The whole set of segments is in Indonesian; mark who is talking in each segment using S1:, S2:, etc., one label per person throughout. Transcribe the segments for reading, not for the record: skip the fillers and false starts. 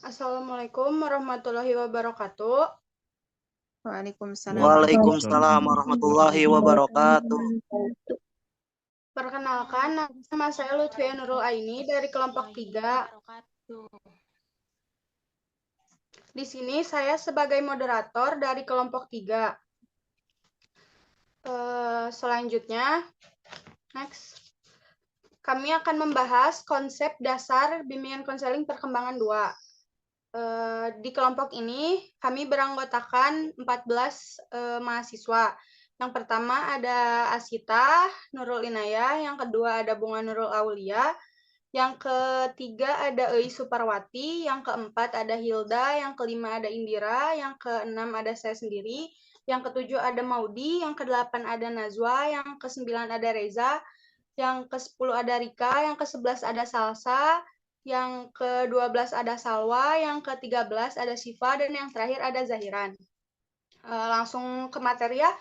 S1: Assalamualaikum warahmatullahi wabarakatuh.
S2: Waalaikumsalam
S3: Waalaikumsalam warahmatullahi wabarakatuh.
S1: Perkenalkan, nama saya Lutfia Nurul Aini dari kelompok 3. Di sini saya sebagai moderator dari kelompok 3. Selanjutnya, next. Kami akan membahas konsep dasar bimbingan konseling perkembangan 2. Di kelompok ini kami beranggotakan 14 mahasiswa. Yang pertama ada Asita Nurul Inayah, yang kedua ada Bunga Nurul Aulia, yang ketiga ada Ei Suparwati, yang keempat ada Hilda, yang kelima ada Indira, yang keenam ada saya sendiri, yang ketujuh ada Maudi, yang kedelapan ada Nazwa, yang kesembilan ada Reza, yang ke-10 ada Rika, yang ke-11 ada Salsa, yang ke-12 ada Salwa, yang ke-13 ada Siva, dan yang terakhir ada Zahiran. Langsung ke materi ya.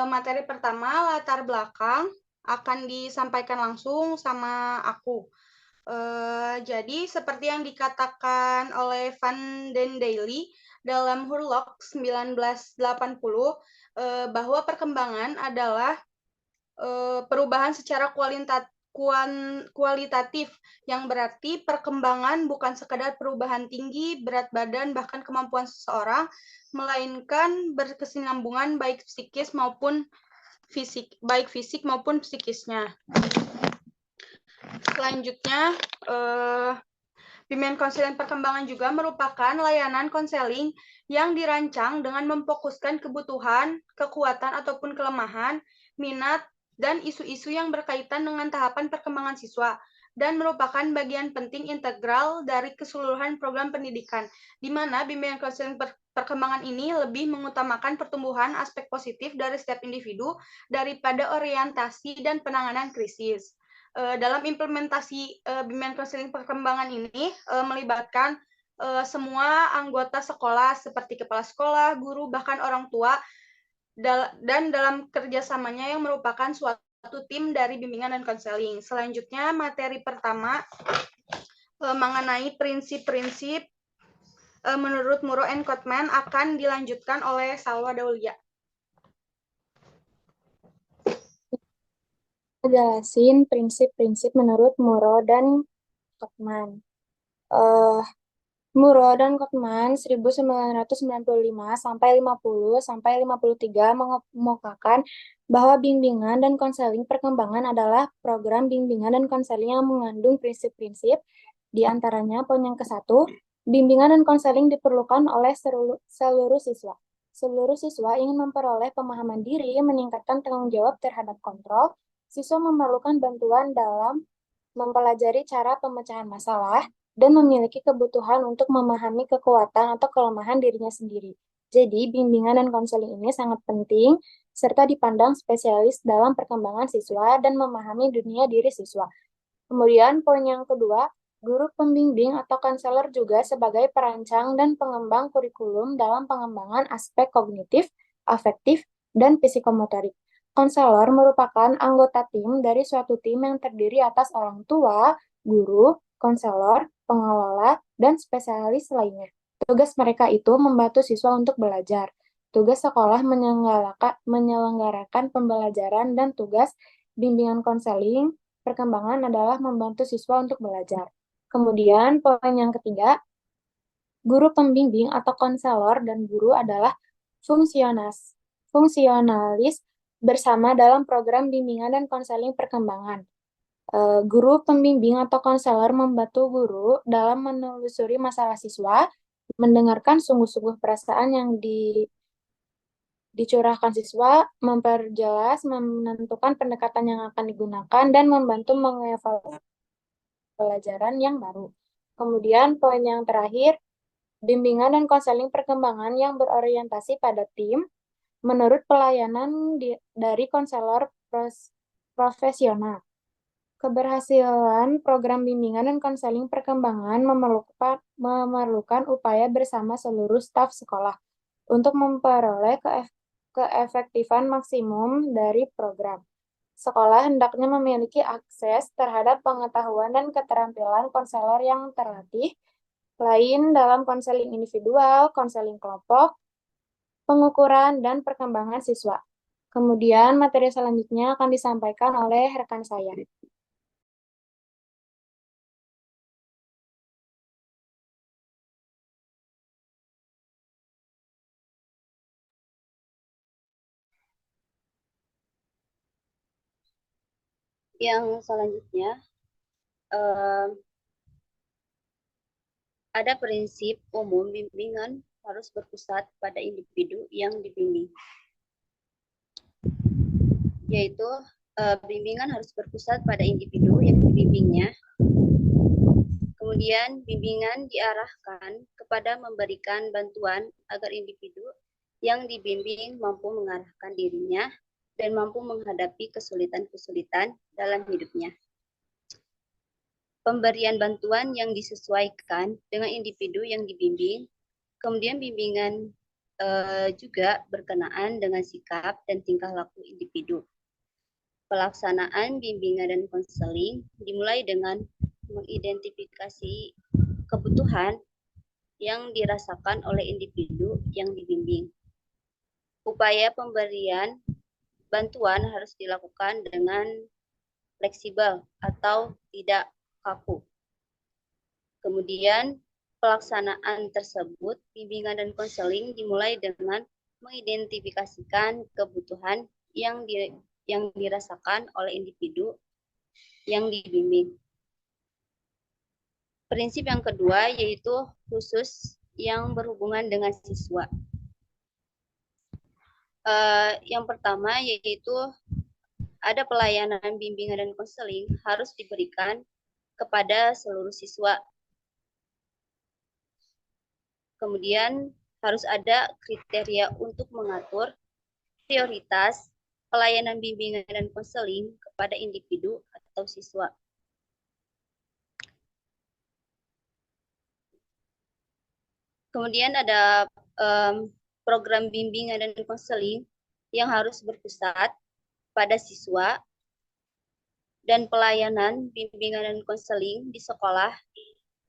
S1: Materi pertama, latar belakang, akan disampaikan langsung sama aku. Jadi seperti yang dikatakan oleh Van den Daily dalam Hurlok 1980, bahwa perkembangan adalah perubahan secara kualitatif, yang berarti perkembangan bukan sekadar perubahan tinggi, berat badan, bahkan kemampuan seseorang, melainkan berkesinambungan baik fisik maupun psikisnya. Selanjutnya, bimbingan konseling perkembangan juga merupakan layanan konseling yang dirancang dengan memfokuskan kebutuhan, kekuatan ataupun kelemahan, minat, dan isu-isu yang berkaitan dengan tahapan perkembangan siswa, dan merupakan bagian penting integral dari keseluruhan program pendidikan, di mana bimbingan konseling perkembangan ini lebih mengutamakan pertumbuhan aspek positif dari setiap individu daripada orientasi dan penanganan krisis. Dalam implementasi bimbingan konseling perkembangan ini melibatkan semua anggota sekolah seperti kepala sekolah, guru, bahkan orang tua, dan dalam kerjasamanya yang merupakan suatu tim dari bimbingan dan konseling. Selanjutnya, materi pertama mengenai prinsip-prinsip menurut Murrow and Gottman akan dilanjutkan oleh Salwa Daulia.
S4: Jelasin prinsip-prinsip menurut Murrow dan Gottman. Murrow dan Gottman 1995 sampai 50 sampai 53 mengemukakan bahwa bimbingan dan konseling perkembangan adalah program bimbingan dan konseling yang mengandung prinsip-prinsip. Di antaranya poin yang ke-1, bimbingan dan konseling diperlukan oleh seluruh siswa. Seluruh siswa ingin memperoleh pemahaman diri, meningkatkan tanggung jawab terhadap kontrol. Siswa memerlukan bantuan dalam mempelajari cara pemecahan masalah, dan memiliki kebutuhan untuk memahami kekuatan atau kelemahan dirinya sendiri. Jadi, bimbingan dan konseling ini sangat penting, serta dipandang spesialis dalam perkembangan siswa dan memahami dunia diri siswa. Kemudian, poin yang kedua, guru pembimbing atau konselor juga sebagai perancang dan pengembang kurikulum dalam pengembangan aspek kognitif, afektif, dan psikomotorik. Konselor merupakan anggota tim dari suatu tim yang terdiri atas orang tua, guru, konselor, pengelola, dan spesialis lainnya. Tugas mereka itu membantu siswa untuk belajar. Tugas sekolah menyelenggarakan pembelajaran, dan tugas bimbingan konseling perkembangan adalah membantu siswa untuk belajar. Kemudian, poin yang ketiga, guru pembimbing atau konselor dan guru adalah fungsionalis bersama dalam program bimbingan dan konseling perkembangan. Guru pembimbing atau konselor membantu guru dalam menelusuri masalah siswa, mendengarkan sungguh-sungguh perasaan yang dicurahkan siswa, memperjelas, menentukan pendekatan yang akan digunakan, dan membantu mengevaluasi pelajaran yang baru. Kemudian poin yang terakhir, bimbingan dan konseling perkembangan yang berorientasi pada tim, menurut pelayanan dari konselor profesional. Keberhasilan program bimbingan dan konseling perkembangan memerlukan upaya bersama seluruh staf sekolah untuk memperoleh keefektifan maksimum dari program. Sekolah hendaknya memiliki akses terhadap pengetahuan dan keterampilan konselor yang terlatih, lain dalam konseling individual, konseling kelompok, pengukuran, dan perkembangan siswa. Kemudian materi selanjutnya akan disampaikan oleh rekan saya.
S5: Yang selanjutnya, ada prinsip umum bimbingan harus berpusat pada individu yang dibimbing, yaitu bimbingan harus berpusat pada individu yang dibimbingnya. Kemudian bimbingan diarahkan kepada memberikan bantuan agar individu yang dibimbing mampu mengarahkan dirinya dan mampu menghadapi kesulitan-kesulitan dalam hidupnya. Pemberian bantuan yang disesuaikan dengan individu yang dibimbing, kemudian bimbingan juga berkenaan dengan sikap dan tingkah laku individu. Pelaksanaan bimbingan dan konseling dimulai dengan mengidentifikasi kebutuhan yang dirasakan oleh individu yang dibimbing. Upaya pemberian bantuan harus dilakukan dengan fleksibel atau tidak kaku. Kemudian pelaksanaan tersebut, bimbingan dan konseling dimulai dengan mengidentifikasikan kebutuhan yang dirasakan oleh individu yang dibimbing. Prinsip yang kedua yaitu khusus yang berhubungan dengan siswa. Yang pertama yaitu ada pelayanan bimbingan dan konseling harus diberikan kepada seluruh siswa. Kemudian harus ada kriteria untuk mengatur prioritas pelayanan bimbingan dan konseling kepada individu atau siswa. Kemudian ada program bimbingan dan konseling yang harus berpusat pada siswa dan pelayanan bimbingan dan konseling di sekolah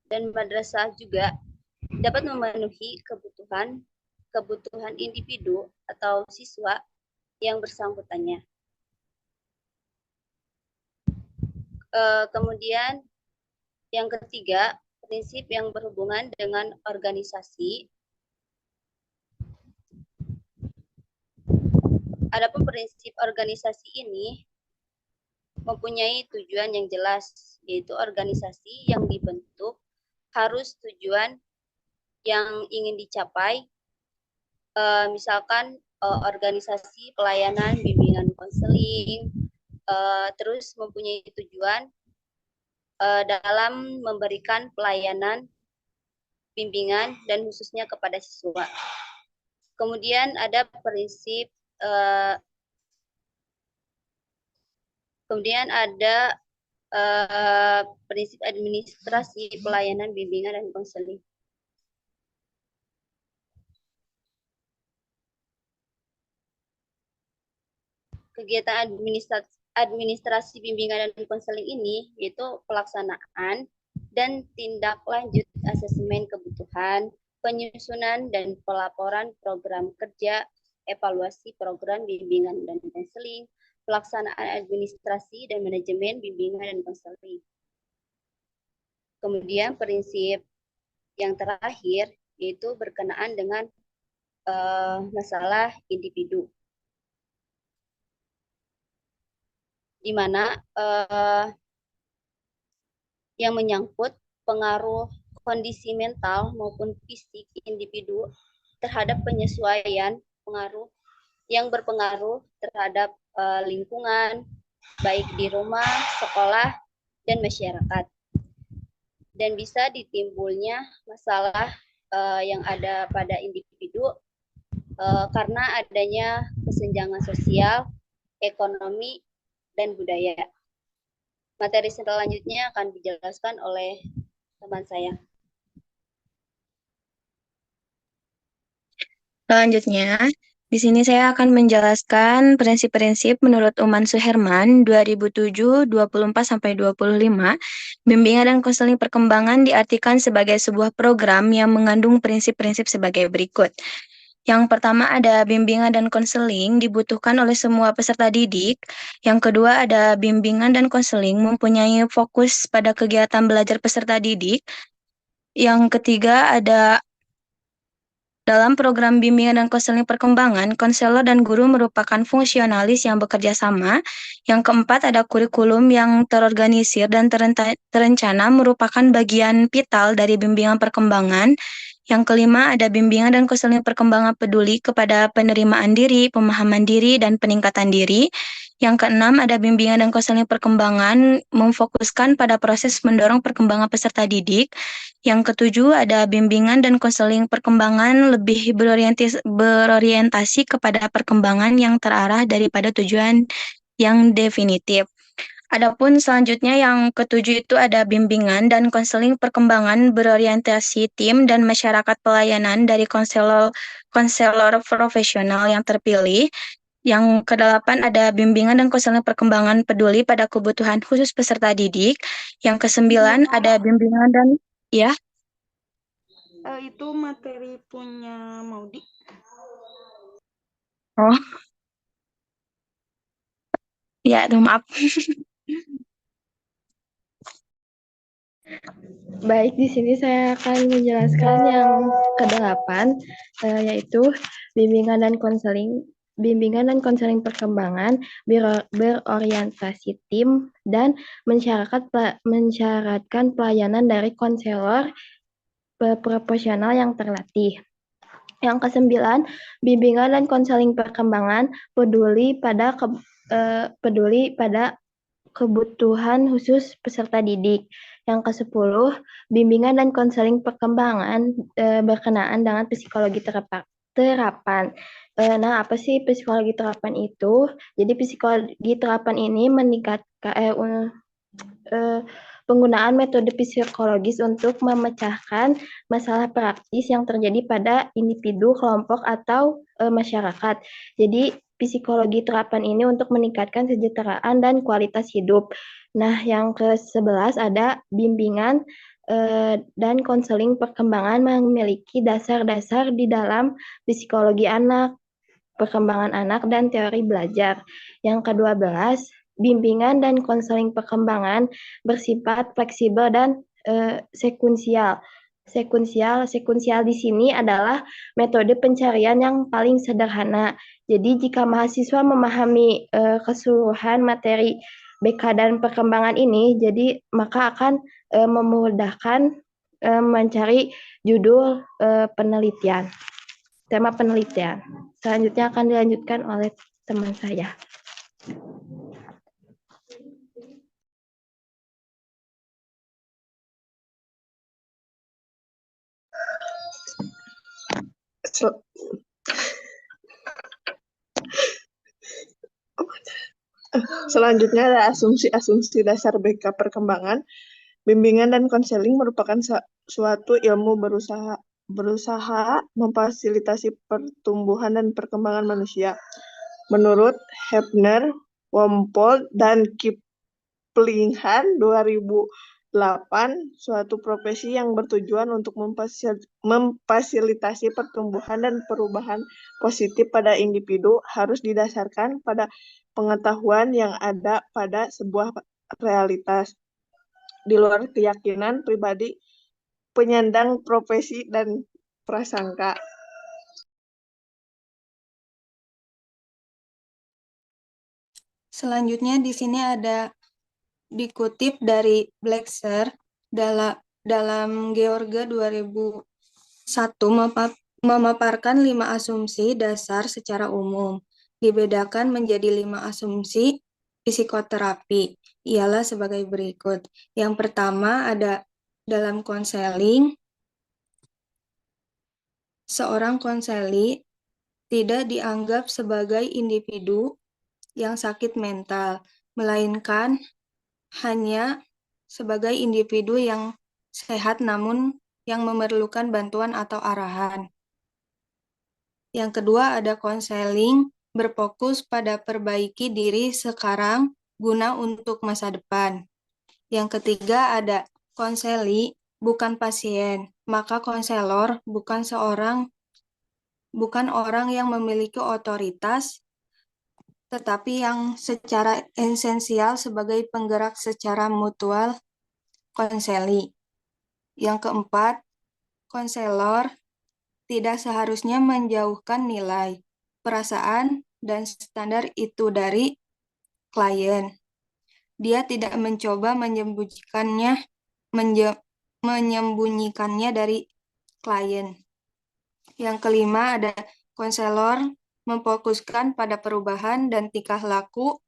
S5: dan madrasah juga dapat memenuhi kebutuhan individu atau siswa yang bersangkutannya. Kemudian yang ketiga, prinsip yang berhubungan dengan organisasi. Adapun prinsip organisasi ini mempunyai tujuan yang jelas, yaitu organisasi yang dibentuk harus tujuan yang ingin dicapai, misalkan organisasi pelayanan bimbingan konseling, terus mempunyai tujuan dalam memberikan pelayanan bimbingan dan khususnya kepada siswa. Kemudian ada prinsip prinsip administrasi pelayanan bimbingan dan konseling. Kegiatan administrasi bimbingan dan konseling ini yaitu pelaksanaan dan tindak lanjut asesmen kebutuhan, penyusunan dan pelaporan program kerja, evaluasi program bimbingan dan konseling, pelaksanaan administrasi dan manajemen bimbingan dan konseling. Kemudian prinsip yang terakhir yaitu berkenaan dengan masalah individu, di mana yang menyangkut pengaruh kondisi mental maupun fisik individu terhadap penyesuaian pengaruh yang berpengaruh terhadap lingkungan, baik di rumah, sekolah, dan masyarakat. Dan bisa ditimbulnya masalah yang ada pada individu karena adanya kesenjangan sosial, ekonomi, dan budaya. Materi selanjutnya akan dijelaskan oleh teman saya.
S2: Selanjutnya,
S4: Di sini saya akan menjelaskan prinsip-prinsip menurut Uman Suherman 2007 24-25. Bimbingan dan konseling perkembangan diartikan sebagai sebuah program yang mengandung prinsip-prinsip sebagai berikut. Yang pertama ada bimbingan dan konseling dibutuhkan oleh semua peserta didik. Yang kedua ada bimbingan dan konseling mempunyai fokus pada kegiatan belajar peserta didik. Yang ketiga ada dalam program bimbingan dan konseling perkembangan, konselor dan guru merupakan fungsionalis yang bekerja sama. Yang keempat, ada kurikulum yang terorganisir dan terencana merupakan bagian vital dari bimbingan perkembangan. Yang kelima, ada bimbingan dan konseling perkembangan peduli kepada penerimaan diri, pemahaman diri, dan peningkatan diri. Yang keenam, ada bimbingan dan konseling perkembangan memfokuskan pada proses mendorong perkembangan peserta didik. Yang ketujuh, ada bimbingan dan konseling perkembangan lebih berorientasi kepada perkembangan yang terarah daripada tujuan yang definitif. Adapun selanjutnya yang ketujuh itu ada bimbingan dan konseling perkembangan berorientasi tim dan masyarakat pelayanan dari konselor profesional yang terpilih. Yang kedelapan ada bimbingan dan konseling perkembangan peduli pada kebutuhan khusus peserta didik. Yang kesembilan ada bimbingan dan ya.
S1: Itu materi punya Maudi.
S4: Oh. Ya, maaf. Baik, di sini saya akan menjelaskan yang ke-8, yaitu bimbingan dan konseling perkembangan berorientasi tim dan mensyaratkan pelayanan dari konselor profesional yang terlatih. Yang ke-9, bimbingan dan konseling perkembangan peduli pada kebutuhan khusus peserta didik. Yang ke-10, bimbingan dan konseling perkembangan berkenaan dengan psikologi terapan. Nah, apa sih psikologi terapan itu? Jadi psikologi terapan ini meningkatkan penggunaan metode psikologis untuk memecahkan masalah praktis yang terjadi pada individu, kelompok, atau masyarakat. Jadi psikologi terapan ini untuk meningkatkan kesejahteraan dan kualitas hidup. Nah, yang ke-11 ada bimbingan dan konseling perkembangan memiliki dasar-dasar di dalam psikologi anak, perkembangan anak, dan teori belajar. Yang ke-12, bimbingan dan konseling perkembangan bersifat fleksibel dan sekuensial. Sekuensial di sini adalah metode pencarian yang paling sederhana. Jadi jika mahasiswa memahami keseluruhan materi BK dan perkembangan ini, jadi maka akan memudahkan mencari judul penelitian, tema penelitian. Selanjutnya akan dilanjutkan oleh teman saya.
S6: Selanjutnya ada asumsi-asumsi dasar BK perkembangan. Bimbingan dan konseling merupakan suatu ilmu berusaha memfasilitasi pertumbuhan dan perkembangan manusia. Menurut Hebner, Wompold, dan Kiplingham 2008, suatu profesi yang bertujuan untuk memfasilitasi pertumbuhan dan perubahan positif pada individu harus didasarkan pada pengetahuan yang ada pada sebuah realitas, di luar keyakinan pribadi penyandang profesi dan prasangka.
S2: Selanjutnya di sini ada dikutip dari Blackser dalam Georgia 2001 memaparkan 5 asumsi dasar secara umum. Dibedakan menjadi 5 asumsi psikoterapi. Ialah sebagai berikut. Yang pertama ada dalam konseling, seorang konseli tidak dianggap sebagai individu yang sakit mental, melainkan hanya sebagai individu yang sehat namun yang memerlukan bantuan atau arahan. Yang kedua ada konseling berfokus pada perbaiki diri sekarang guna untuk masa depan. Yang ketiga ada konseli bukan pasien, maka konselor bukan orang yang memiliki otoritas, tetapi yang secara esensial sebagai penggerak secara mutual konseli. Yang keempat, konselor tidak seharusnya menjauhkan nilai, perasaan, dan standar itu dari klien. Dia tidak mencoba menyembunyikannya dari klien. Yang kelima ada konselor memfokuskan pada perubahan dan tingkah laku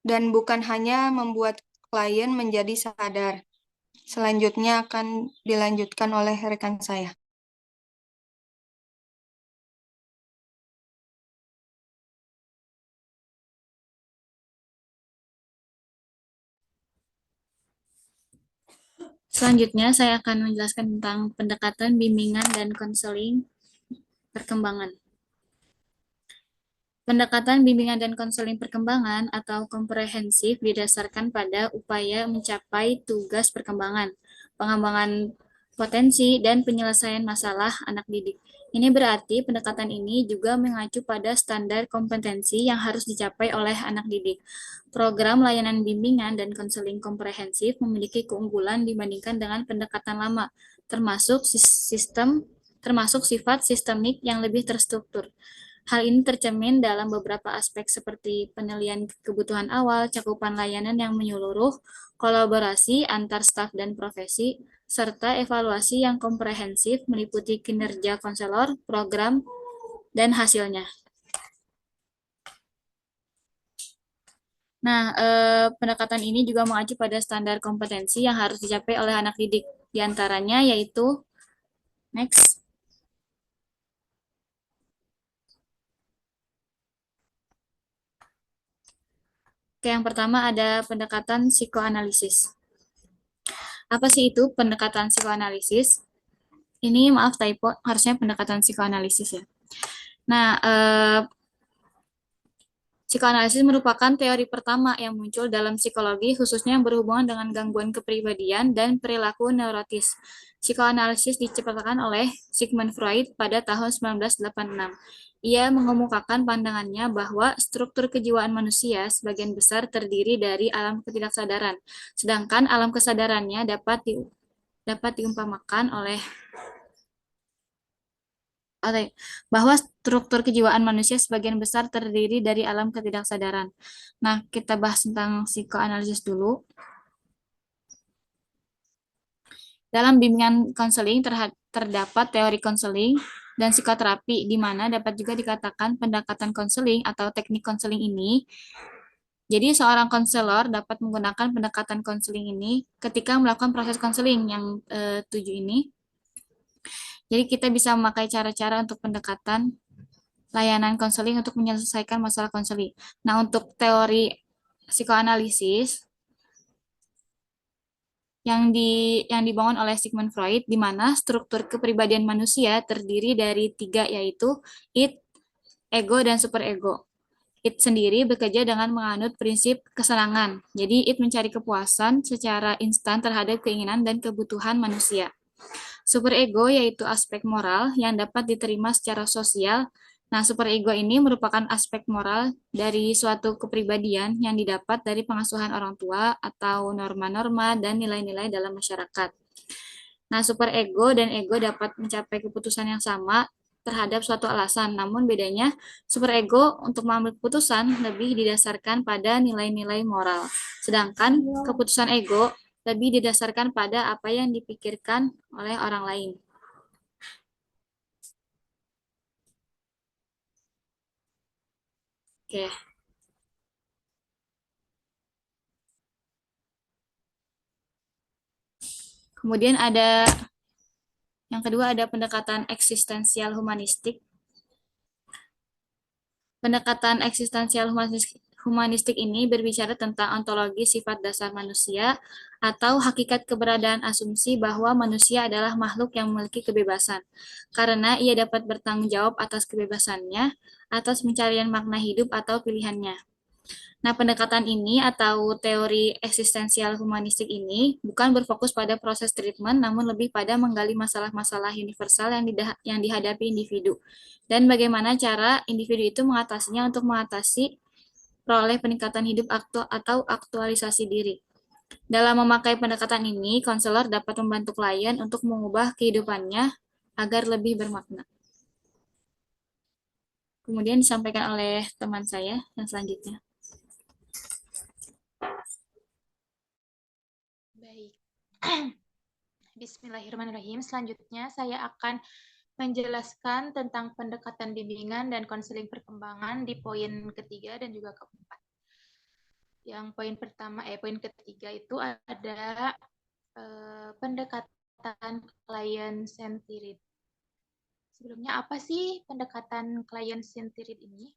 S2: dan bukan hanya membuat klien menjadi sadar. Selanjutnya akan dilanjutkan oleh rekan saya.
S7: Selanjutnya, saya akan menjelaskan tentang pendekatan bimbingan dan konseling perkembangan. Pendekatan bimbingan dan konseling perkembangan atau komprehensif didasarkan pada upaya mencapai tugas perkembangan, pengembangan potensi, dan penyelesaian masalah anak didik. Ini berarti pendekatan ini juga mengacu pada standar kompetensi yang harus dicapai oleh anak didik. Program layanan bimbingan dan konseling komprehensif memiliki keunggulan dibandingkan dengan pendekatan lama, termasuk sifat sistemik yang lebih terstruktur. Hal ini tercermin dalam beberapa aspek seperti penilaian kebutuhan awal, cakupan layanan yang menyeluruh, kolaborasi antar staf dan profesi, serta evaluasi yang komprehensif meliputi kinerja konselor, program, dan hasilnya. Nah, pendekatan ini juga mengacu pada standar kompetensi yang harus dicapai oleh anak didik. Di antaranya yaitu, next. Oke, yang pertama ada pendekatan psikoanalisis. Apa sih itu pendekatan psikoanalisis? Ini maaf typo, harusnya pendekatan psikoanalisis ya. Nah, psikoanalisis merupakan teori pertama yang muncul dalam psikologi, khususnya yang berhubungan dengan gangguan kepribadian dan perilaku neurotis. Psikoanalisis diciptakan oleh Sigmund Freud pada tahun 1986. Ia mengemukakan pandangannya bahwa struktur kejiwaan manusia sebagian besar terdiri dari alam ketidaksadaran, sedangkan alam kesadarannya dapat diumpamakan oleh bahwa struktur kejiwaan manusia sebagian besar terdiri dari alam ketidaksadaran. Nah, kita bahas tentang psikoanalisis dulu. Dalam bimbingan konseling terdapat teori konseling dan psikoterapi, di mana dapat juga dikatakan pendekatan konseling atau teknik konseling ini. Jadi, seorang konselor dapat menggunakan pendekatan konseling ini ketika melakukan proses konseling yang 7 ini. Jadi, kita bisa memakai cara-cara untuk pendekatan layanan konseling untuk menyelesaikan masalah konseling. Nah, untuk teori psikoanalisis yang dibangun oleh Sigmund Freud, di mana struktur kepribadian manusia terdiri dari 3, yaitu id, ego, dan superego. Id sendiri bekerja dengan menganut prinsip kesenangan. Jadi, id mencari kepuasan secara instan terhadap keinginan dan kebutuhan manusia. Superego yaitu aspek moral yang dapat diterima secara sosial. Nah, superego ini merupakan aspek moral dari suatu kepribadian yang didapat dari pengasuhan orang tua atau norma-norma dan nilai-nilai dalam masyarakat. Nah, superego dan ego dapat mencapai keputusan yang sama terhadap suatu alasan, namun bedanya superego untuk mengambil keputusan lebih didasarkan pada nilai-nilai moral, sedangkan keputusan ego lebih didasarkan pada apa yang dipikirkan oleh orang lain. Oke. Kemudian ada yang kedua ada pendekatan eksistensial humanistik. Pendekatan eksistensial Humanistik ini berbicara tentang ontologi sifat dasar manusia atau hakikat keberadaan asumsi bahwa manusia adalah makhluk yang memiliki kebebasan, karena ia dapat bertanggung jawab atas kebebasannya, atas pencarian makna hidup atau pilihannya. Nah, pendekatan ini atau teori eksistensial humanistik ini bukan berfokus pada proses treatment, namun lebih pada menggali masalah-masalah universal yang dihadapi individu, dan bagaimana cara individu itu mengatasinya untuk mengatasi peroleh peningkatan hidup atau aktualisasi diri. Dalam memakai pendekatan ini, konselor dapat membantu klien untuk mengubah kehidupannya agar lebih bermakna. Kemudian disampaikan oleh teman saya yang selanjutnya.
S8: Baik. Bismillahirrahmanirrahim. Selanjutnya saya akan menjelaskan tentang pendekatan bimbingan dan konseling perkembangan di poin ketiga dan juga keempat. Yang poin ketiga itu ada pendekatan client-centered. Sebelumnya apa sih pendekatan client-centered ini?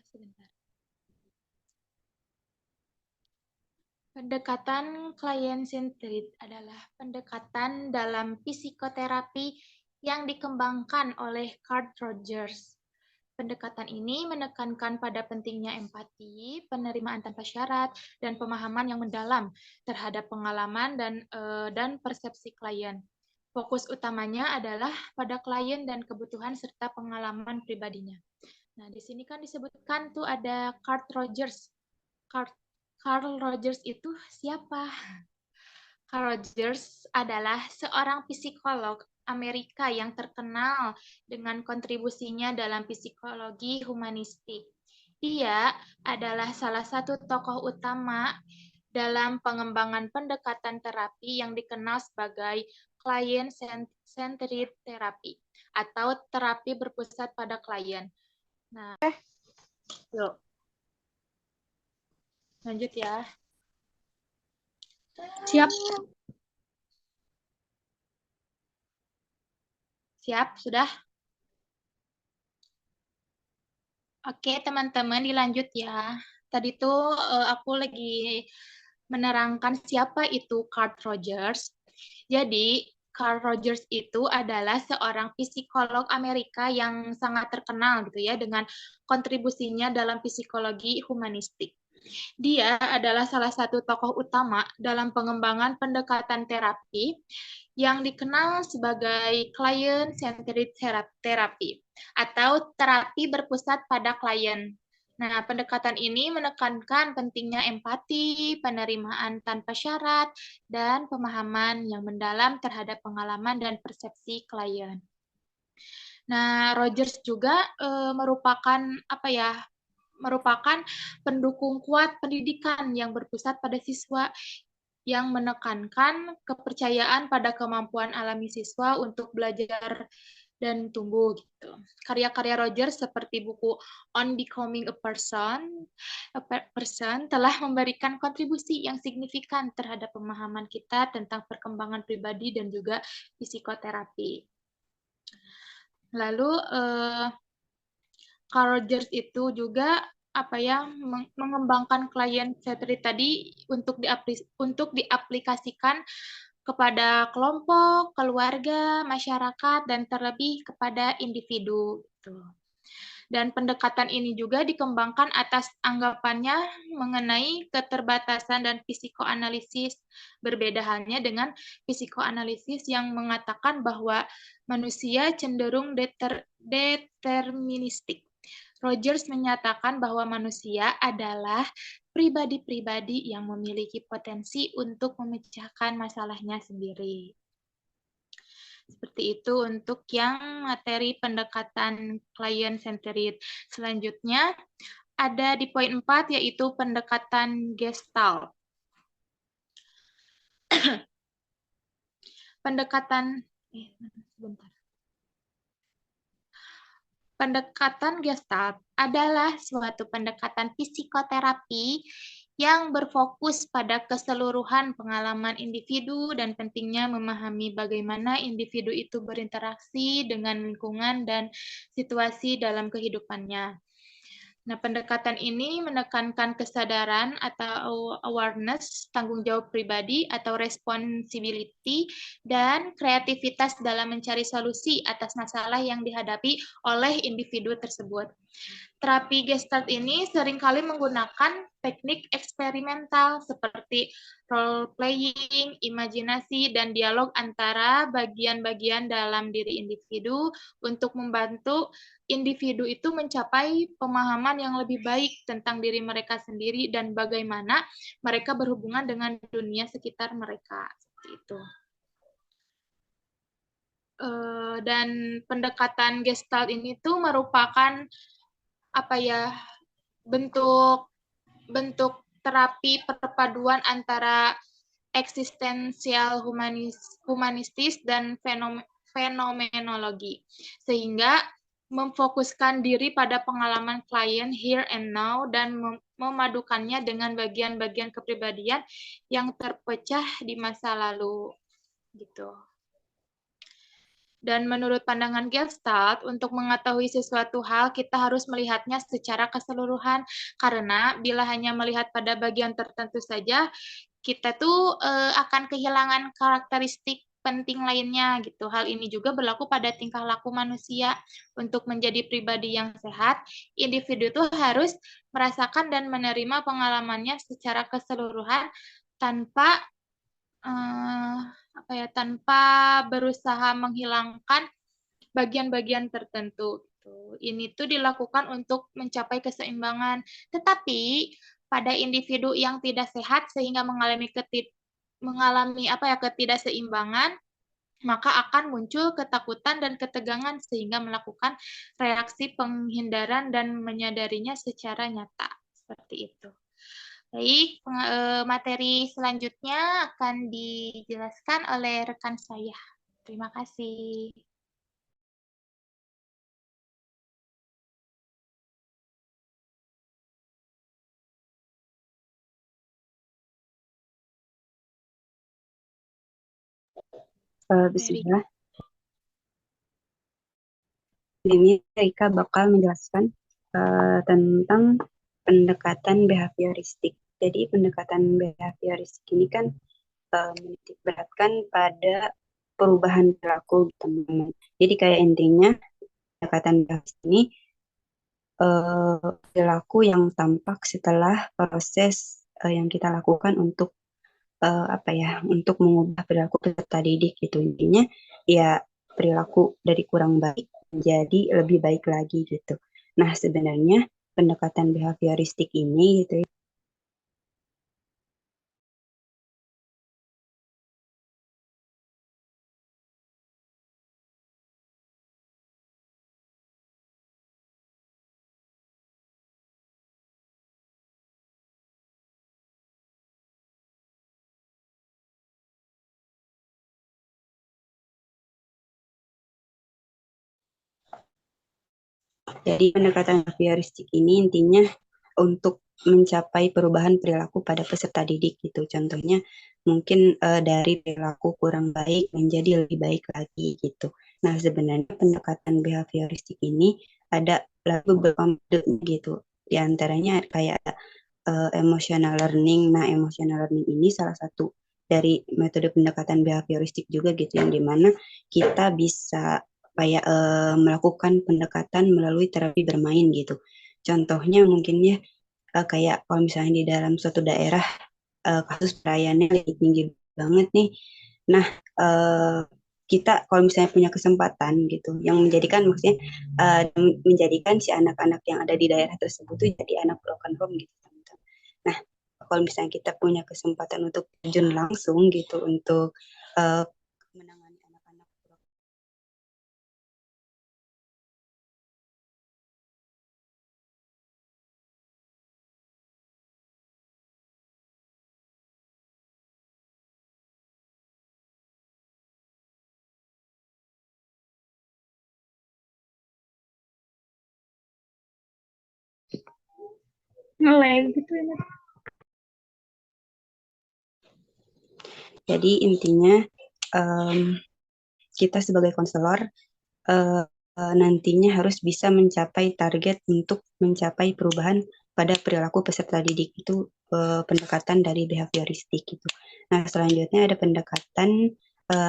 S8: Sebentar. Pendekatan client-centered adalah pendekatan dalam psikoterapi yang dikembangkan oleh Carl Rogers. Pendekatan ini menekankan pada pentingnya empati, penerimaan tanpa syarat, dan pemahaman yang mendalam terhadap pengalaman dan persepsi klien. Fokus utamanya adalah pada klien dan kebutuhan serta pengalaman pribadinya. Nah, di sini kan disebutkan tuh ada Carl Rogers. Carl Rogers itu siapa? Carl Rogers adalah seorang psikolog Amerika yang terkenal dengan kontribusinya dalam psikologi humanistik. Dia adalah salah satu tokoh utama dalam pengembangan pendekatan terapi yang dikenal sebagai client-centered therapy atau terapi berpusat pada klien. Nah, yuk. Lanjut ya. Siap? Siap, sudah? Oke, teman-teman, dilanjut ya. Tadi tuh aku lagi menerangkan siapa itu Carl Rogers. Jadi, Carl Rogers itu adalah seorang psikolog Amerika yang sangat terkenal gitu ya dengan kontribusinya dalam psikologi humanistik. Dia adalah salah satu tokoh utama dalam pengembangan pendekatan terapi yang dikenal sebagai client-centered therapy atau terapi berpusat pada klien. Nah, pendekatan ini menekankan pentingnya empati, penerimaan tanpa syarat, dan pemahaman yang mendalam terhadap pengalaman dan persepsi klien. Nah, Rogers juga merupakan pendukung kuat pendidikan yang berpusat pada siswa yang menekankan kepercayaan pada kemampuan alami siswa untuk belajar dan tumbuh gitu. Karya-karya Rogers seperti buku On Becoming a Person telah memberikan kontribusi yang signifikan terhadap pemahaman kita tentang perkembangan pribadi dan juga psikoterapi. Lalu Carl Rogers itu juga mengembangkan client-centered tadi untuk diaplikasikan kepada kelompok, keluarga, masyarakat, dan terlebih kepada individu. Dan pendekatan ini juga dikembangkan atas anggapannya mengenai keterbatasan dan psikoanalisis. Berbeda halnya dengan psikoanalisis yang mengatakan bahwa manusia cenderung deterministik. Rogers menyatakan bahwa manusia adalah pribadi-pribadi yang memiliki potensi untuk memecahkan masalahnya sendiri. Seperti itu untuk yang materi pendekatan client-centered. Selanjutnya ada di poin 4 yaitu pendekatan Gestalt. Pendekatan Gestalt adalah suatu pendekatan psikoterapi yang berfokus pada keseluruhan pengalaman individu dan pentingnya memahami bagaimana individu itu berinteraksi dengan lingkungan dan situasi dalam kehidupannya. Nah, pendekatan ini menekankan kesadaran atau awareness, tanggung jawab pribadi atau responsibility, dan kreativitas dalam mencari solusi atas masalah yang dihadapi oleh individu tersebut. Terapi Gestalt ini seringkali menggunakan teknik eksperimental seperti role playing, imajinasi, dan dialog antara bagian-bagian dalam diri individu untuk membantu individu itu mencapai pemahaman yang lebih baik tentang diri mereka sendiri dan bagaimana mereka berhubungan dengan dunia sekitar mereka. Seperti itu. Dan pendekatan Gestalt ini tuh merupakan bentuk terapi perpaduan antara eksistensial humanistis dan fenomenologi, sehingga memfokuskan diri pada pengalaman klien here and now dan memadukannya dengan bagian-bagian kepribadian yang terpecah di masa lalu, gitu. Dan menurut pandangan Gestalt, untuk mengetahui sesuatu hal, kita harus melihatnya secara keseluruhan. Karena bila hanya melihat pada bagian tertentu saja, kita tuh akan kehilangan karakteristik penting lainnya gitu. Hal ini juga berlaku pada tingkah laku manusia. Untuk menjadi pribadi yang sehat, individu tuh harus merasakan dan menerima pengalamannya secara keseluruhan tanpa tanpa berusaha menghilangkan bagian-bagian tertentu. Ini tuh dilakukan untuk mencapai keseimbangan. Tetapi pada individu yang tidak sehat sehingga mengalami ketidakseimbangan, maka akan muncul ketakutan dan ketegangan sehingga melakukan reaksi penghindaran dan menyadarinya secara nyata. Seperti itu. Baik, materi selanjutnya akan dijelaskan oleh rekan saya. Terima kasih.
S9: Bismillah. Ini Rika bakal menjelaskan tentang pendekatan behavioristik. Jadi pendekatan behavioristik ini kan menitik beratkan pada perubahan perilaku teman-teman. Jadi kayak intinya pendekatan behavioristik ini perilaku yang tampak setelah proses yang kita lakukan untuk untuk mengubah perilaku peserta didik gitu. Intinya ya perilaku dari kurang baik menjadi lebih baik lagi gitu. Nah, sebenarnya pendekatan behavioristik ini gitu ya, jadi pendekatan behavioristik ini intinya untuk mencapai perubahan perilaku pada peserta didik gitu. Contohnya mungkin dari perilaku kurang baik menjadi lebih baik lagi gitu. Nah, sebenarnya pendekatan behavioristik ini ada beberapa metode gitu. Di antaranya kayak emotional learning. Nah, emotional learning ini salah satu dari metode pendekatan behavioristik juga gitu, yang dimana kita bisa melakukan pendekatan melalui terapi bermain gitu. Contohnya mungkin ya kayak kalau misalnya di dalam suatu daerah kasus perayaannya lagi tinggi banget nih. Nah, kita kalau misalnya punya kesempatan gitu, yang menjadikan maksudnya menjadikan si anak-anak yang ada di daerah tersebut tuh jadi anak broken home gitu. Nah, kalau misalnya kita punya kesempatan untuk terjun langsung gitu untuk menangani anak-anak
S8: Nge-lag gitu ya.
S9: Jadi intinya kita sebagai konselor nantinya harus bisa mencapai target untuk mencapai perubahan pada perilaku peserta didik. Itu pendekatan dari behavioristik gitu. Nah, selanjutnya ada pendekatan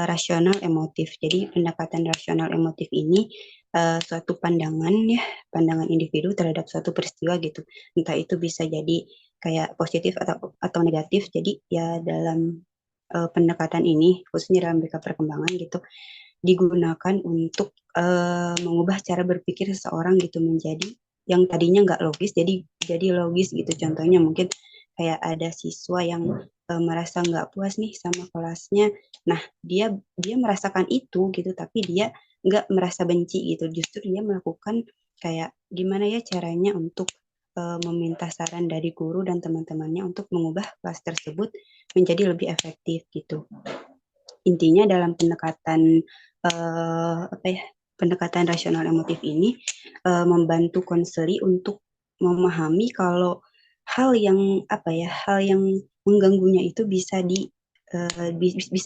S9: rasional emotif. Jadi pendekatan rasional emotif ini suatu pandangan ya, pandangan individu terhadap suatu peristiwa gitu. Entah itu bisa jadi kayak positif atau negatif. Jadi ya dalam pendekatan ini khususnya dalam BK perkembangan gitu digunakan untuk mengubah cara berpikir seseorang gitu menjadi yang tadinya nggak logis jadi logis gitu. Contohnya mungkin kayak ada siswa yang merasa nggak puas nih sama kelasnya. Nah, dia merasakan itu gitu, tapi dia nggak merasa benci gitu. Justru dia melakukan kayak gimana ya caranya untuk meminta saran dari guru dan teman-temannya untuk mengubah kelas tersebut menjadi lebih efektif gitu. Intinya dalam pendekatan pendekatan rasional emotif ini membantu konseli untuk memahami kalau hal yang mengganggunya itu bisa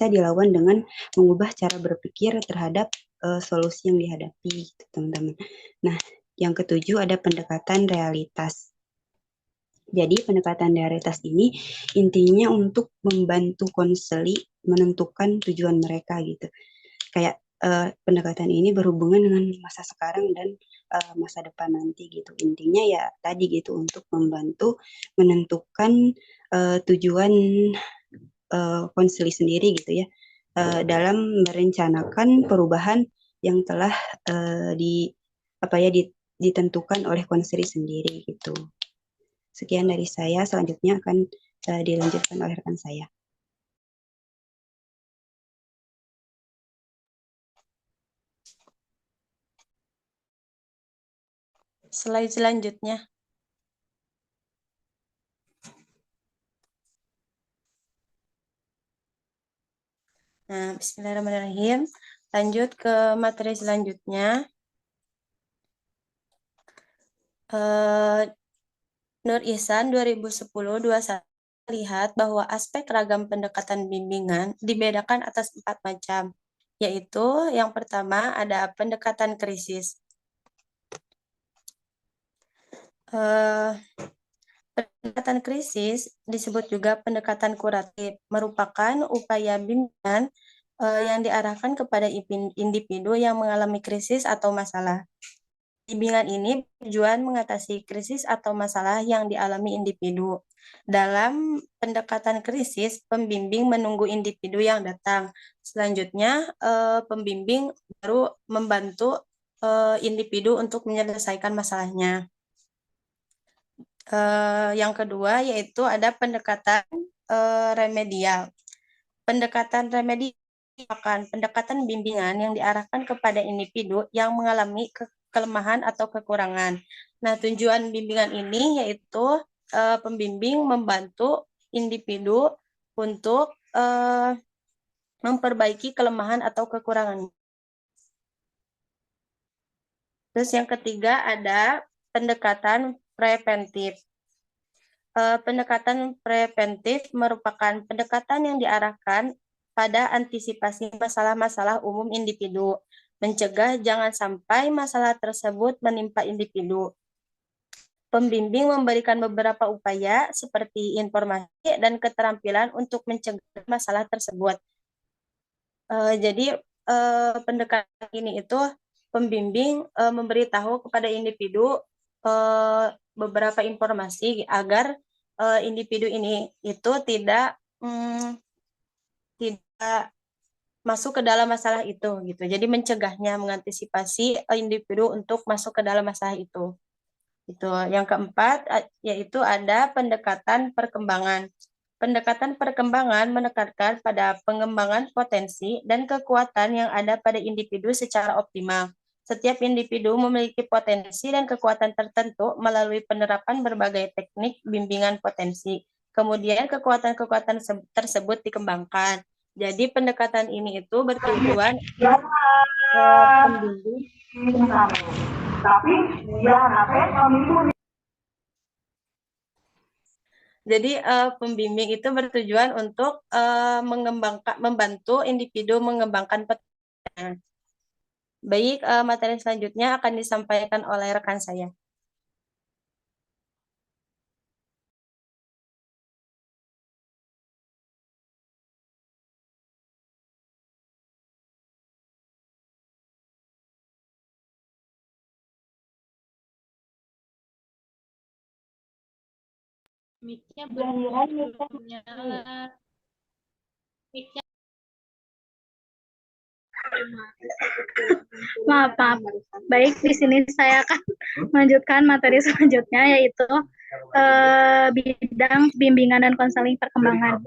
S9: dilawan dengan mengubah cara berpikir terhadap solusi yang dihadapi gitu, teman-teman. Nah, yang ketujuh ada pendekatan realitas. Jadi pendekatan realitas ini intinya untuk membantu konseli menentukan tujuan mereka gitu. Kayak pendekatan ini berhubungan dengan masa sekarang dan masa depan nanti gitu. Intinya ya tadi gitu untuk membantu menentukan tujuan konseli sendiri gitu ya dalam merencanakan perubahan yang telah ditentukan oleh konseli sendiri gitu. Sekian dari saya, selanjutnya akan dilanjutkan oleh rekan saya.
S10: Slide selanjutnya. Nah, bismillahirrahmanirrahim. Lanjut ke materi selanjutnya. Nur Ihsan 2010-21 lihat bahwa aspek ragam pendekatan bimbingan dibedakan atas 4 macam, yaitu yang pertama ada pendekatan krisis. Pendekatan krisis disebut juga pendekatan kuratif, merupakan upaya bimbingan yang diarahkan kepada individu yang mengalami krisis atau masalah. Bimbingan ini bertujuan mengatasi krisis atau masalah yang dialami individu. Dalam pendekatan krisis, pembimbing menunggu individu yang datang. Selanjutnya, pembimbing baru membantu individu untuk menyelesaikan masalahnya. Yang kedua yaitu ada pendekatan remedial. Pendekatan remedial merupakan pendekatan bimbingan yang diarahkan kepada individu yang mengalami kelemahan atau kekurangan. Nah, tujuan bimbingan ini yaitu pembimbing membantu individu untuk memperbaiki kelemahan atau kekurangan. Terus yang ketiga ada pendekatan preventif. Pendekatan preventif merupakan pendekatan yang diarahkan pada antisipasi masalah-masalah umum individu, mencegah jangan sampai masalah tersebut menimpa individu. Pembimbing memberikan beberapa upaya seperti informasi dan keterampilan untuk mencegah masalah tersebut. Jadi pendekatan ini itu pembimbing memberitahu kepada individu beberapa informasi agar individu ini itu tidak masuk ke dalam masalah itu gitu. Jadi mencegahnya, mengantisipasi individu untuk masuk ke dalam masalah itu. Itu. Yang keempat yaitu ada pendekatan perkembangan. Pendekatan perkembangan menekankan pada pengembangan potensi dan kekuatan yang ada pada individu secara optimal. Setiap individu memiliki potensi dan kekuatan tertentu melalui penerapan berbagai teknik bimbingan potensi. Kemudian kekuatan-kekuatan tersebut dikembangkan. Jadi pendekatan ini itu bertujuan pembimbing. Jadi pembimbing itu bertujuan untuk membantu individu mengembangkan potensinya. Baik, materi selanjutnya akan disampaikan oleh rekan saya.
S8: Mic-nya belum nyala. Mic-nya
S11: Maaf. Baik, di sini saya akan melanjutkan materi selanjutnya, yaitu bidang bimbingan dan konseling perkembangan.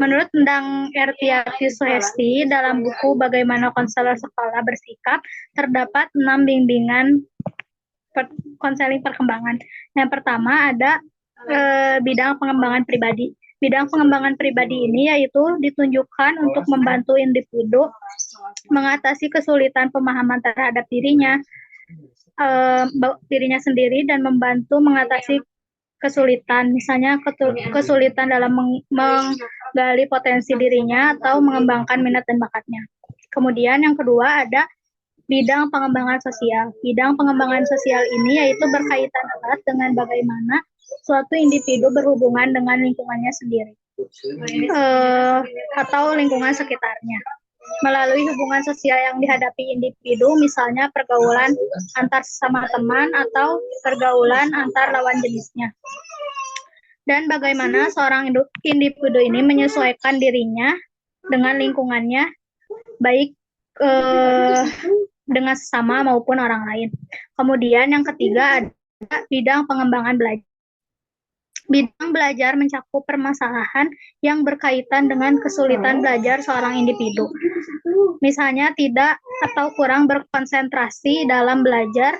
S11: Menurut Undang Ertiati Suhesti, dalam buku Bagaimana Konselor Sekolah Bersikap, terdapat 6 bimbingan konseling perkembangan. Yang pertama ada bidang pengembangan pribadi. Bidang pengembangan pribadi ini yaitu ditunjukkan untuk membantu individu mengatasi kesulitan pemahaman terhadap dirinya sendiri dan membantu mengatasi kesulitan, misalnya kesulitan dalam menggali potensi dirinya atau mengembangkan minat dan bakatnya. Kemudian yang kedua ada bidang pengembangan sosial. Bidang pengembangan sosial ini yaitu berkaitan erat dengan bagaimana suatu individu berhubungan dengan lingkungannya sendiri atau lingkungan sekitarnya. Melalui hubungan sosial yang dihadapi individu, misalnya pergaulan antar sesama teman atau pergaulan antar lawan jenisnya. Dan bagaimana seorang individu ini menyesuaikan dirinya dengan lingkungannya, baik dengan sesama maupun orang lain. Kemudian yang ketiga ada bidang pengembangan belajar. Bidang belajar mencakup permasalahan yang berkaitan dengan kesulitan belajar seorang individu. Misalnya tidak atau kurang berkonsentrasi dalam belajar,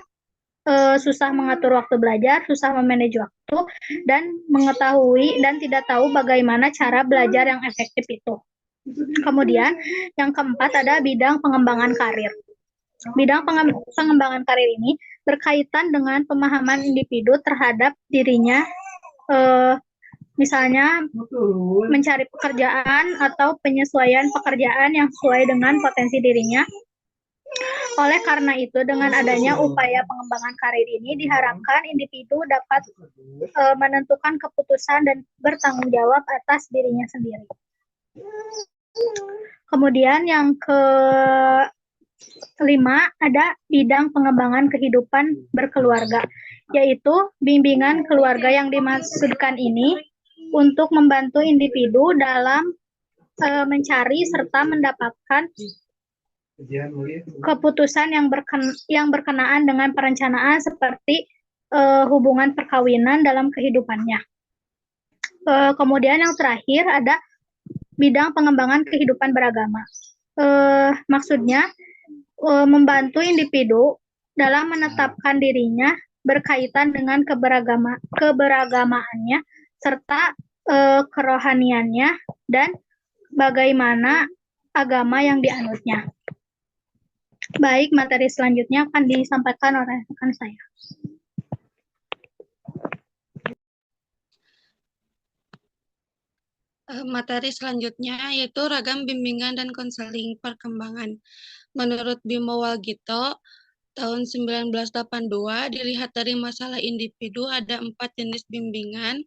S11: susah mengatur waktu belajar, susah memanage waktu, dan mengetahui dan tidak tahu bagaimana cara belajar yang efektif itu. Kemudian yang keempat ada bidang pengembangan karir. Bidang pengembangan karir ini berkaitan dengan pemahaman individu terhadap dirinya, misalnya mencari pekerjaan atau penyesuaian pekerjaan yang sesuai dengan potensi dirinya. Oleh karena itu, dengan adanya upaya pengembangan karir ini, diharapkan individu dapat menentukan keputusan dan bertanggung jawab atas dirinya sendiri. Kemudian yang kelima ada bidang pengembangan kehidupan berkeluarga, yaitu bimbingan keluarga yang dimaksudkan ini untuk membantu individu dalam mencari serta mendapatkan keputusan yang berkenaan dengan perencanaan seperti hubungan perkawinan dalam kehidupannya. Kemudian yang terakhir ada bidang pengembangan kehidupan beragama. Maksudnya membantu individu dalam menetapkan dirinya berkaitan dengan keberagamaannya serta kerohaniannya dan bagaimana agama yang dianutnya. Baik, materi selanjutnya akan disampaikan oleh rekan saya.
S12: Materi selanjutnya yaitu ragam bimbingan dan konseling perkembangan. Menurut Bimo Walgito, tahun 1982 dilihat dari masalah individu ada 4 jenis bimbingan,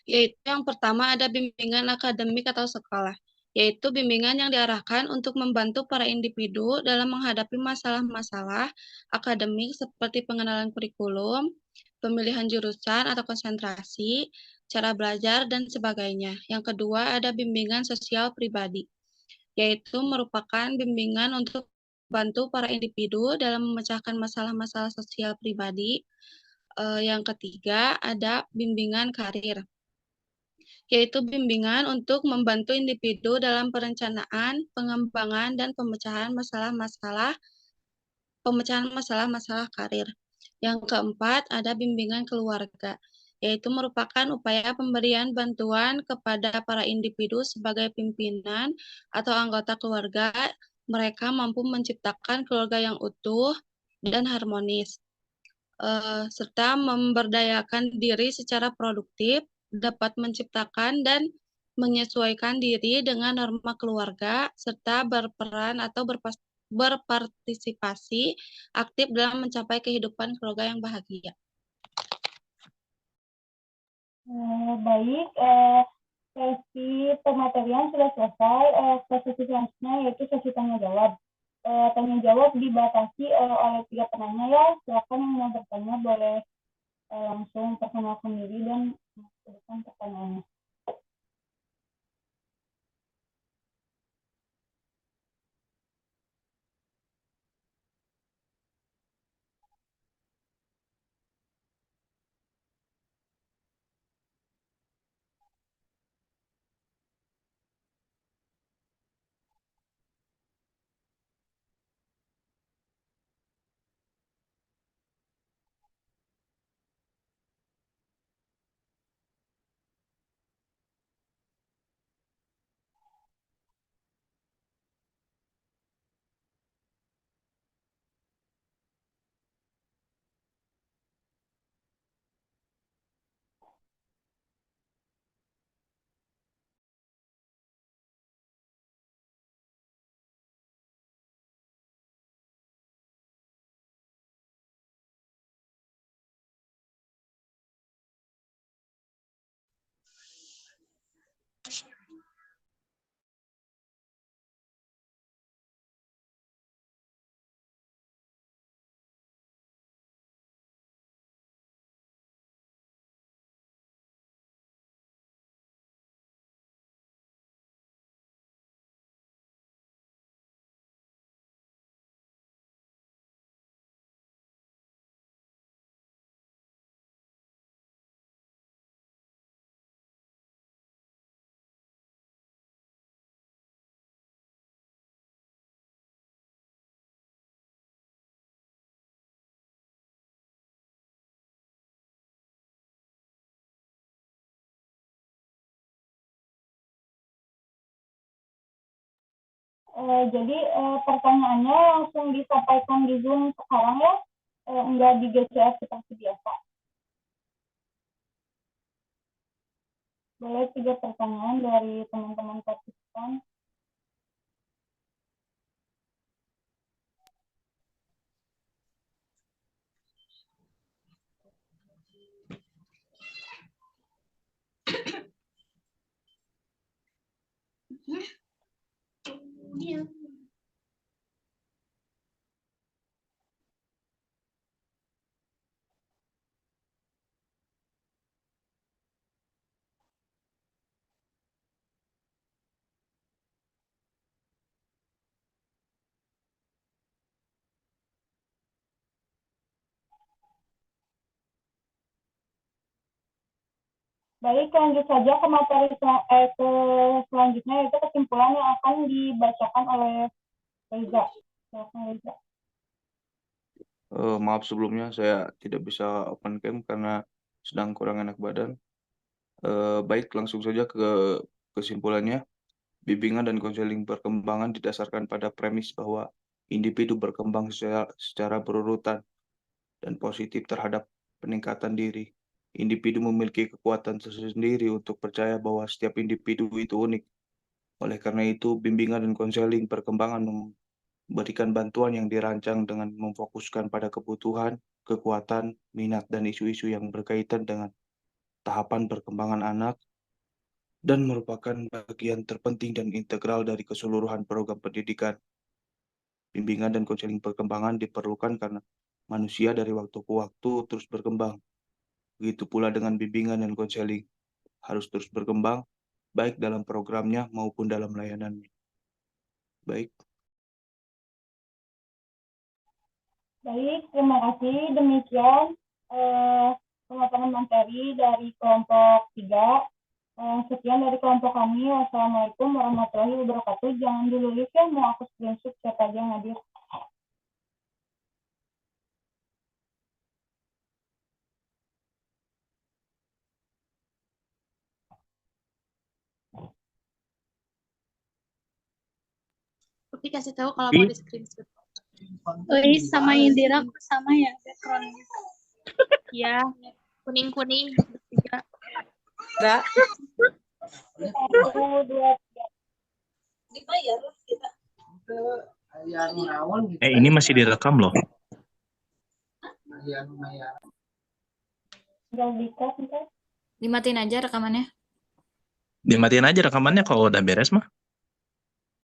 S12: yaitu yang pertama ada bimbingan akademik atau sekolah, yaitu bimbingan yang diarahkan untuk membantu para individu dalam menghadapi masalah-masalah akademik seperti pengenalan kurikulum, pemilihan jurusan atau konsentrasi, cara belajar, dan sebagainya. Yang kedua ada bimbingan sosial pribadi, yaitu merupakan bimbingan untuk membantu para individu dalam memecahkan masalah-masalah sosial pribadi. Yang ketiga ada bimbingan karir, yaitu bimbingan untuk membantu individu dalam perencanaan, pengembangan, dan pemecahan masalah-masalah karir. Yang keempat ada bimbingan keluarga, yaitu merupakan upaya pemberian bantuan kepada para individu sebagai pimpinan atau anggota keluarga, mereka mampu menciptakan keluarga yang utuh dan harmonis, serta memberdayakan diri secara produktif, dapat menciptakan dan menyesuaikan diri dengan norma keluarga, serta berperan atau berpartisipasi aktif dalam mencapai kehidupan keluarga yang bahagia.
S13: Baik, sesi pematerian sudah selesai. Sesi selanjutnya yaitu sesi tanya jawab. Tanya jawab dibatasi oleh 3 penanya ya. Silakan yang mau bertanya boleh langsung perkenalkan diri dan mengajukan pertanyaannya. Jadi pertanyaannya langsung disampaikan di Zoom sekarang ya, enggak di GCS seperti biasa. Boleh 3 pertanyaan dari teman-teman partisipan. Baik, lanjut saja ke materi selanjutnya, yaitu kesimpulan yang akan dibacakan oleh Reza. Silakan Reza.
S14: Maaf sebelumnya saya tidak bisa open cam karena sedang kurang enak badan. Baik, langsung saja ke kesimpulannya. Bimbingan dan konseling perkembangan didasarkan pada premis bahwa individu berkembang secara berurutan dan positif terhadap peningkatan diri. Individu memiliki kekuatan tersendiri untuk percaya bahwa setiap individu itu unik. Oleh karena itu, bimbingan dan konseling perkembangan memberikan bantuan yang dirancang dengan memfokuskan pada kebutuhan, kekuatan, minat, dan isu-isu yang berkaitan dengan tahapan perkembangan anak, dan merupakan bagian terpenting dan integral dari keseluruhan program pendidikan. Bimbingan dan konseling perkembangan diperlukan karena manusia dari waktu ke waktu terus berkembang. Begitu pula dengan bimbingan dan konseling harus terus berkembang, baik dalam programnya maupun dalam layanannya. Baik.
S13: Baik, terima kasih. Demikian pemaparan materi dari kelompok 3. Sekian dari kelompok kami. Wassalamualaikum warahmatullahi wabarakatuh. Jangan dulu lift ya, mau aku screenshot siapa aja yang hadir.
S8: Tapi kasih tahu kalau mau di screenshot.
S11: Sama Indira sama ya backgroundnya.
S8: Ya, kuning-kuning bertiga.
S10: Enggak.
S13: 1, 2, 3.
S11: Dibayar kita.
S15: Ini masih direkam loh.
S7: Dimatiin aja rekamannya.
S15: Dimatiin aja rekamannya kalau udah beres mah.